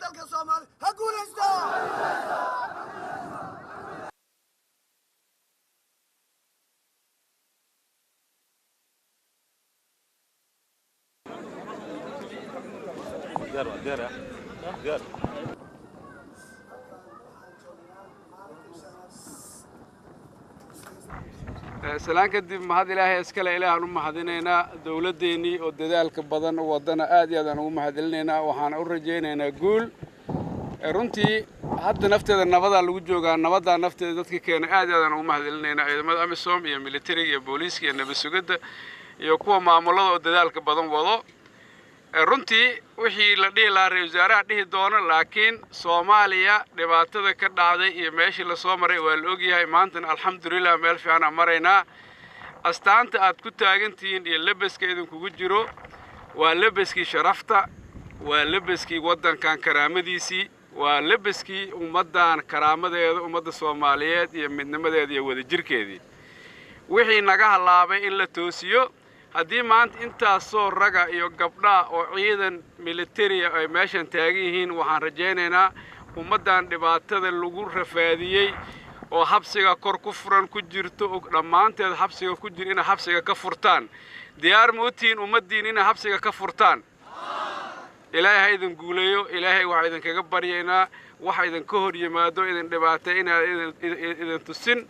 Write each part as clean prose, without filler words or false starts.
dalka Soomaaliya ha guulaysto. سلام كدي مهد إلهي إسكال إله نوم مهديننا دولة ديني ودذلك بدن ودنا آدي هذا نوم مهدلنا وحن أورجينا نقول runtii hadda nafteeda nabada lagu joogaa nabada nafteeda dadka keenay aad aan ugu mahadcelinayna ciidamada amisom iyo military iyo booliiska iyo nabadgelyada iyo kuwa maamulada oo dadaalka badan wado runtii wixii la dhihi lahaa ra'iisul wasaaraha dhihi doona laakiin Soomaaliya dhibaatada ka dhacday iyo meeshii la soo maray waa la ogyahay maanta alxamdulillah meel fiican aan maraynaa astaanta aad ku taagantihiin iyo labaska idinku jiro waa labaskii sharafta waa labaskii wadankan karaamadiisii waa labaskii ummadan karaamadeeda ummadda Soomaaliyeed iyo midnimadeeda iyo wadajirkeedii wixii naga halaabay in la toosiyo haddii maanta intaas soo raga iyo gabdha oo ciidan military ay meeshan taagan yihiin waxaan rajaynaynaa ummadan dhibaatada lagu rafaadiyay oo habsiga kor ku furan ku jirto oo dhamaanteed habsiga ku jir in habsiga ka furtaan diyaar mootiin ummadiin in habsiga ka furtaan إلهي إذن قوليو إلهي وعيدن كجبرينا وحيدن كهر يمادو إذن دبعتين إذن تسن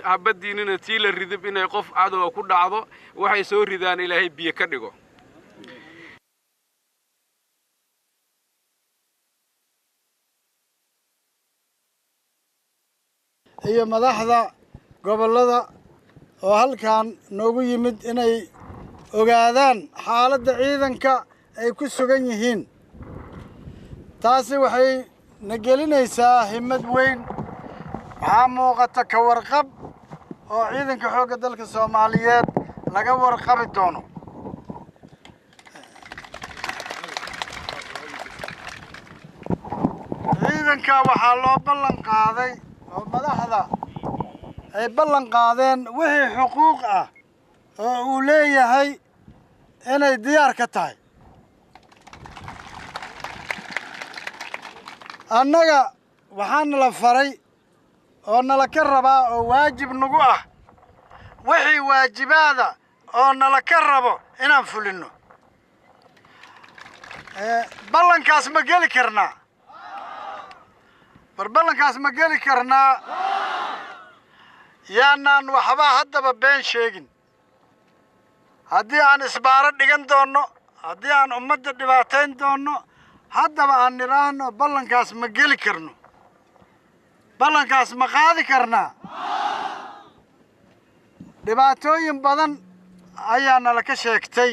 حبد ديننا تيل الردب إنه يقف عدو وكل عضو وحيسور ردان إلهي بيكرجو هي مدحضة قبل لذا وهل كان نوبي يمد إنه وقادان حالة عيدن ay ku sugan yihiin taasi waxay nagelinaysaa himad weyn waxa muuqata ka warqab oo ciidanka xoogga dalka Soomaaliyeed laga warqabi doono ciidanka waxaa loo ballan qaaday oo madaxda ay ballan qaadeen wixii xuquuq ah oo uu leeyahay inay diyaar ka tahay annaga waxaan la faray oo nala ka rabaa oo waajib nagu ah wixii waajibaada oo nala ka rabo inaan fulino ballankaas ma geli karnaa ballankaas ma geli karnaa yaanaan waxba haddaba been sheegin haddii aan isbaaro dhigan doonno haddii aan ummadda dhibaatayn doonno haddaba aan niraahno ballankaas ma geli karno ballankaas ma qaadi karnaa dhibaatooyin badan ayaa nala ka sheegtay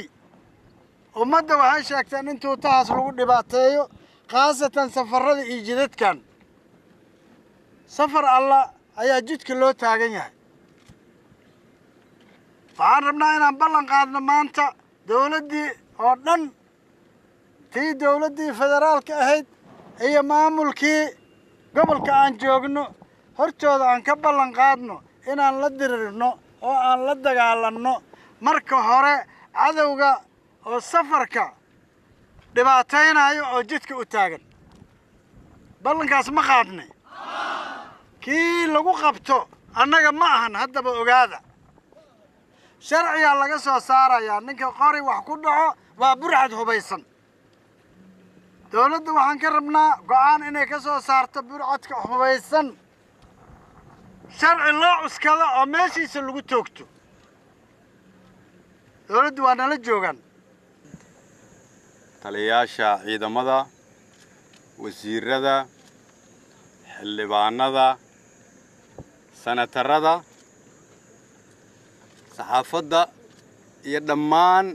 ummadda waxay sheegteen in tuutahaas lagu dhibaateeyo khaasatan safarrada iyo jidadkan safar alla ayaa jidka loo taagan yahay waxaan rabnaa inaan ballan qaadno maanta dawladdii oo dhan tii dawladdii federaalka ahayd iyo maamulkii gobolka aan joogno hortooda aan ka ballan qaadno inaan la dirirno oo aan la dagaalanno marka hore cadowga oo safarka dhibaataynayo oo jidka u taagan ballankaas ma qaadnay kii lagu qabto annaga ma ahan haddaba ogaada sharciyaa laga soo saarayaa ninka qori wax ku dhaco waa burcad hubaysan dawladda waxaan ka rabnaa go'aan inay ka soo saarto burcadka hubaysan sharci loo cuskado oo meeshiisa lagu toogto dawladdu waa nala joogaan taliyayaasha ciidamada wasiirada xildhibaanada senatarada saxaafadda iyo dhammaan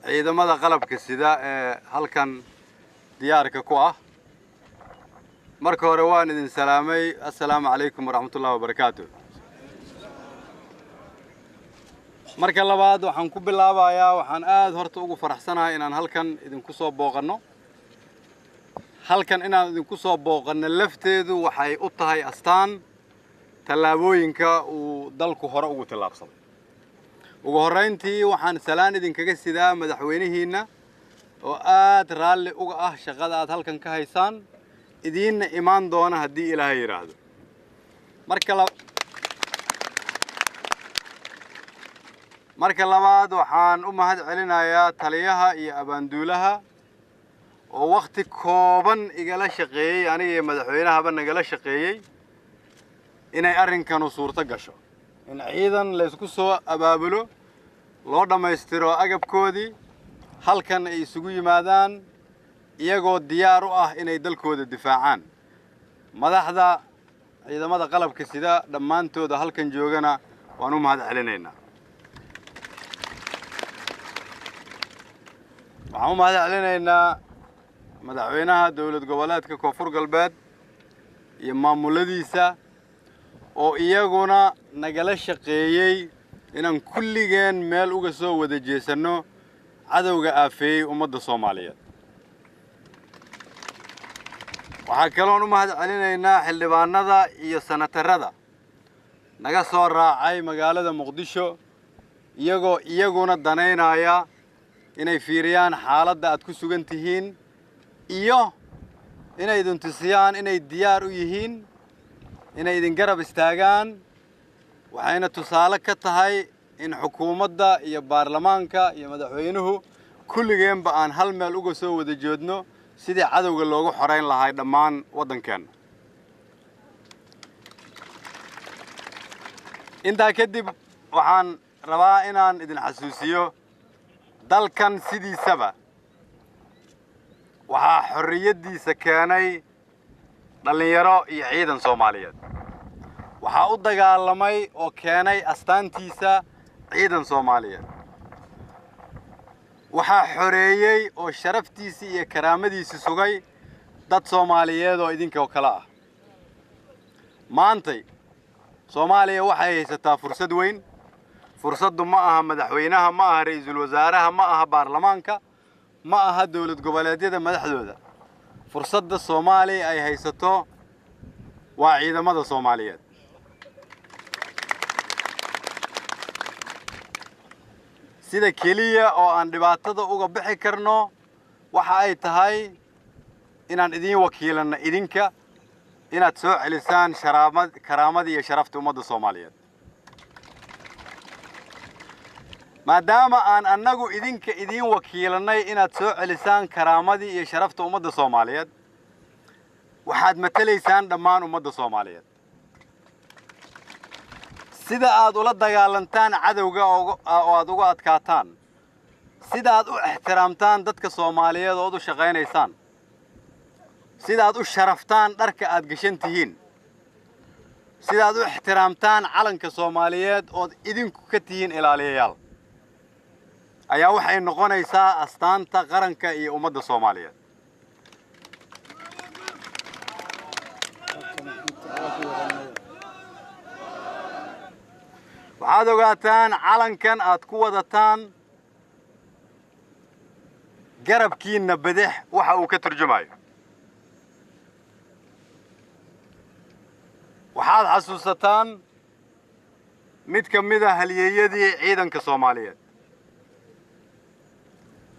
ciidamada qalabka sida ee halkan diyaarka ku ah marka hore waan idin salaamay assalaamu calaykum waraxmatullaahi wabarakaatuh marka labaad waxaan ku bilaabayaa waxaan aad horta ugu faraxsanahay inaan halkan idinku soo booqanno halkan inaan idinku soo booqanno lafteedu waxay u tahay astaan tallaabooyinka uu dalku hore ugu tallaabsaday ugu horreyntii waxaan salaan idinkaga sidaa madaxweynihiina oo aad raalli uga ah shaqada aad halkan ka haysaan idiinna imaan doona haddii ilaahay yidhaahdo marka labaad waxaan u mahad celinayaa taliyaha iyo abaanduulaha oo waqti kooban igala shaqeeyey aniga iyo madaxweynahaba nagala shaqeeyey inay arrinkanu suurto gasho in ciidan la isku soo abaabulo loo dhammaystiro agabkoodii halkan ay isugu yimaadaan iyagoo diyaar u ah inay dalkooda difaacaan madaxda ciidamada qalabka sida dhammaantooda halkan joogana waan u mahad celinaynaa waxaan u mahad celinaynaa madaxweynaha dowlad goboleedka koonfur galbeed iyo maamuladiisa oo iyaguna nagala shaqeeyey inaan kulligeen meel uga soo wada jeesanno cadowga aafeeyey ummadda Soomaaliyeed waxaa kaloon u mahad celinaynaa xildhibaanada iyo senatarada naga soo raacay magaalada Muqdisho iyaguna danaynaya inay fiiriyaan xaaladda aad ku sugan tihiin iyo inay idin tusiyaan inay diyaar u yihiin inay idin garab istaagaan waxayna tusaale ka tahay in xukuumadda iyo baarlamaanka iyo madaxweynuhu kulligeenba aan hal meel uga soo wada jeedno sidii cadowga loogu xoreyn lahaa dhammaan waddankeena intaa kadib waxaan rabaa inaan idin xasuusiyo dalkan sidiisaba waxaa xorriyadiisa keenay dhalinyaro iyo ciidan Soomaaliyeed waxaa u dagaalamay oo keenay astaantiisa ciidan Soomaaliyeed waxaa xoreeyay oo sharaftiisa iyo karaamadiisa sugay dad Soomaaliyeed oo idinka kala ah maantay Soomaaliya waxay haysataa fursad weyn fursaddu ma aha madaxweynaha ma aha ra'iisul wasaaraha ma aha baarlamaanka ma aha dawlad goboleedyada madaxdooda fursadda Soomaaliya ay haysato waa ciidamada Soomaaliyeed sida kaliya oo aan dhibaatada uga bixi karno waxa ay tahay inaan idin wakiilano idinka inaad soo celisaan karaamada iyo sharafta ummadda Soomaaliyeed maadaama aan annagu idinka idin wakiilanay inaad soo celisaan karaamadii iyo sharafta ummadda Soomaaliyeed waxaad matalaysaan dhammaan ummadda Soomaaliyeed sida aad ula dagaalantaan cadowga oo aad uga adkaataan sida aad u ixtiraamtaan dadka Soomaaliyeed oo u shaqeynaysaan sida aad u sharaftaan dharka aad gashan tihiin sida aad u ixtiraamtaan calanka Soomaaliyeed oo idinku ka tihiin ilaaliyayaal ayaa waxay noqonaysaa astaanta qaranka iyo ummadda Soomaaliyeed waxaad ogaataan calankan aad ku wadataan garabkiina bidix waxa uu ka turjumayo waxaad xasuusataan mid ka mid ah halyeeyadii ciidanka Soomaaliyeed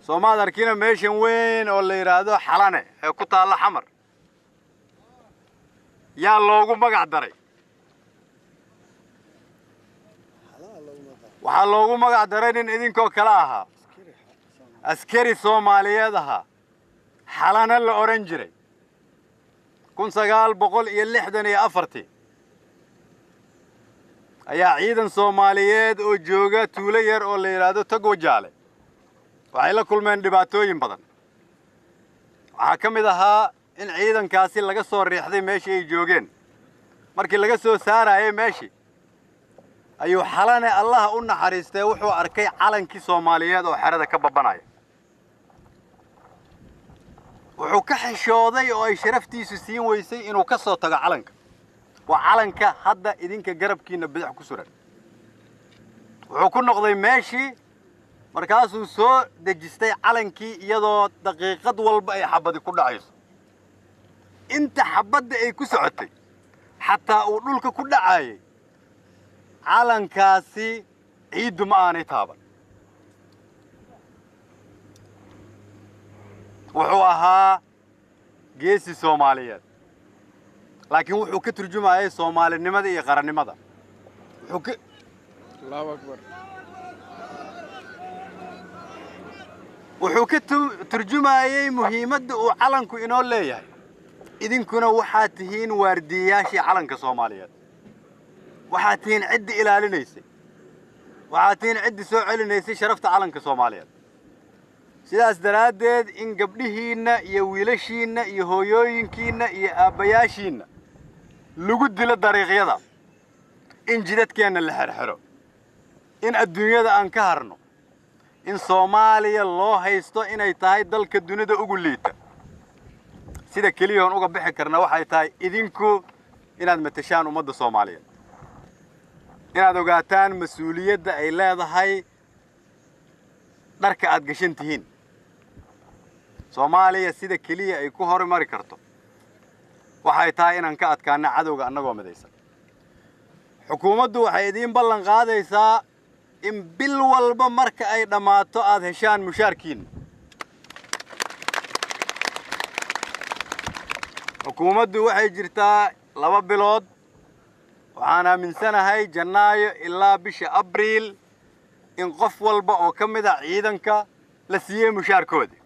Soomaad arkina meeshan weyn oo la yiraahdo Xalane ee ku taala Xamar yaa loogu magac daray waxaa loogu magac daray nin idinkoo kala ahaa askari Soomaaliyeed ahaa Xalane la oran jiray 1964 ayaa ciidan Soomaaliyeed oo jooga tuulo yar oo la yiraahdo Togwajaale waxay la kulmeen dhibaatooyin badan waxaa ka mid ahaa in ciidankaasi laga soo riixday meeshii ay joogeen markii laga soo saarayay meeshii ayuu Xalane Allah u naxariistay wuxuu arkay calankii Soomaaliyeed oo xerada ka babanaya wuxuu ka xishooday oo ay sharaftiisu siin weysay inuu ka soo tago calanka waa calanka hadda idinka garabkiina bidix ku suran wuxuu ku noqday meeshii markaasuu soo dejistay calankii iyadoo daqiiqad walba ay xabadi ku dhacayso inta xabadda ay ku socotay xataa uu dhulka ku dhacayay calankaasi ciidu ma aanay taaban wuxuu ahaa geesi Soomaaliyeed laakiin wuxuu ka turjumayay Soomaalinimada iyo qarannimada Allahu akbar wuxuu ka turjumayay muhiimadda uu calanku inoo leeyahay idinkuna waxaad tihiin waardiyaashii calanka Soomaaliyeed waxaad tihiin cid ilaalinaysay waxaad tihiin cid soo celinaysay sharafta calanka Soomaaliyeed sidaas daraadeed in gabdhihiina iyo wiilashiina iyo hooyooyinkiina iyo aabayaashiina lagu dilo dariiqyada in jidadkeena la xirxiro in adduunyada aan ka harno in Soomaaliya loo haysto inay tahay dalka dunida ugu liita sida kaliya uga bixi karna waxay tahay idinku inaad matashaan ummadda Soomaaliyeed inaad ogaataan mas'uuliyadda ay leedahay dharka aad gashan tihiin Soomaaliya sida kaliya ay ku horumari karto waxay tahay inaan ka adkaano cadowga annagoo midaysan xukuumaddu waxay idin ballan qaadaysaa in bil walba marka ay dhamaato aad heshaan mushaarkiin xukuumaddu waxay jirtaa 2 bilood waxaan aaminsanahay Janaayo ilaa bisha Abriil in qof walba oo ka mid ah ciidanka la siiyay mushaarkoodii